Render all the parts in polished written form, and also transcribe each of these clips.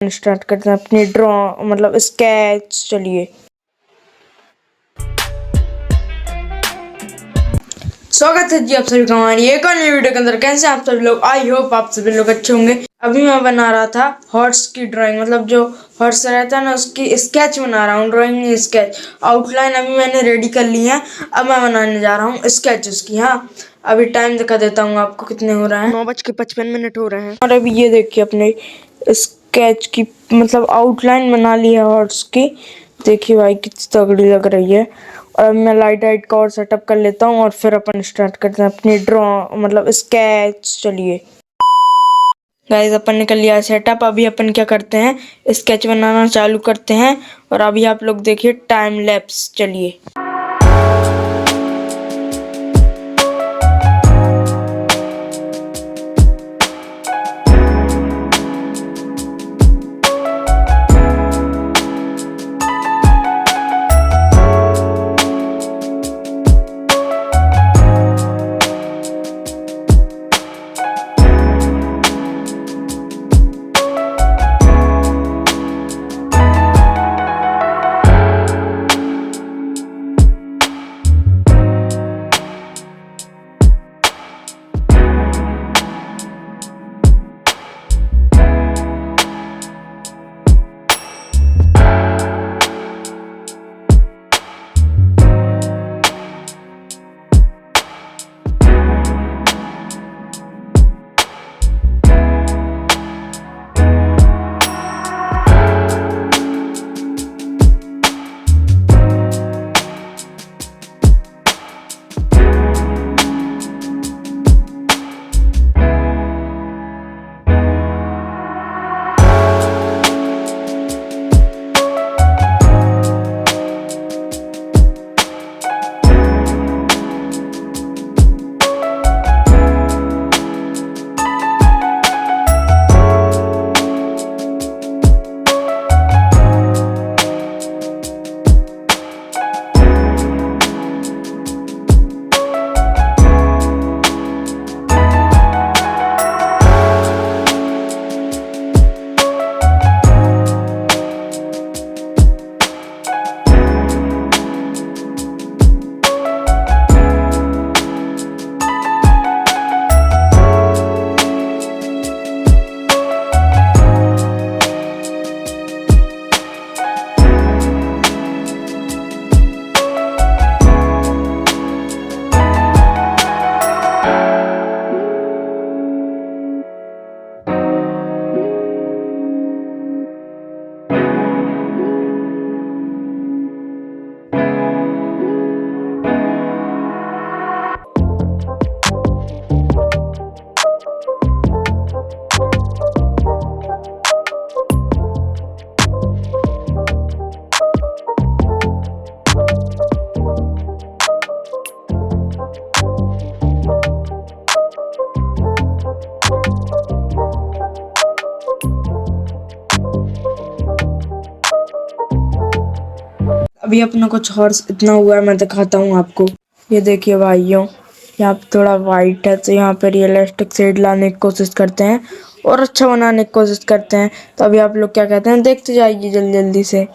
Start करते हैं अपनी ड्रॉ मतलब स्केच। चलिए स्वागत है जी आप सभी का हमारी एक और नई वीडियो के अंदर। कैसे आप सभी लोग? आई होप आप सभी लोग अच्छे होंगे। अभी मैं बना रहा था हॉर्स की ड्राइंग, मतलब जो हॉर्स रहता है ना उसकी स्केच बना रहा हूँ। ड्राइंग नहीं, स्केच। आउटलाइन अभी मैंने रेडी कर ली है, अब मैं बनाने जा रहा हूँ स्केच उसकी। हाँ, अभी टाइम दिखा देता हूँ आपको कितने हो रहे हैं। 9:55 हो रहे हैं। और अभी ये देखिए अपने स्केच की मतलब आउटलाइन बना ली है हॉर्स की। देखिए भाई कितनी तगड़ी लग रही है। और अब मैं लाइट का और सेटअप कर लेता हूँ और फिर अपन स्टार्ट करते हैं अपनी ड्रॉ मतलब स्केच। चलिए गाइस, अपन ने कर लिया सेटअप। अभी अपन क्या करते हैं, स्केच बनाना चालू करते हैं। और अभी आप लोग देखिए टाइम लैप्स। चलिए अभी अपना कुछ हॉर्स इतना हुआ है, मैं दिखाता हूँ आपको। ये देखिए भाइयों, यहाँ पे थोड़ा वाइट है तो यहाँ पे रियलिस्टिक शेड लाने की कोशिश करते हैं और अच्छा बनाने की कोशिश करते हैं। तो अभी आप लोग क्या कहते हैं, देखते जाइए जल्दी जल्दी से।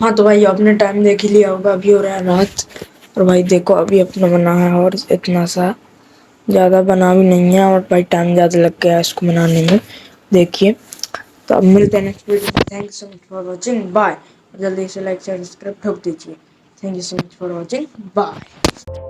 हाँ तो भाई आपने टाइम देख ही लिया होगा, अभी हो रहा है रात। और भाई देखो अभी अपना बना है और इतना सा, ज़्यादा बना भी नहीं है और भाई टाइम ज़्यादा लग गया इसको बनाने में। देखिए, तो अब मिलते हैं नेक्स्ट वीडियो में। Thank you so much for watching, bye. जल्दी से लाइक शेयर सब्सक्राइब ठोक दीजिए। Thank you so much for watching, bye.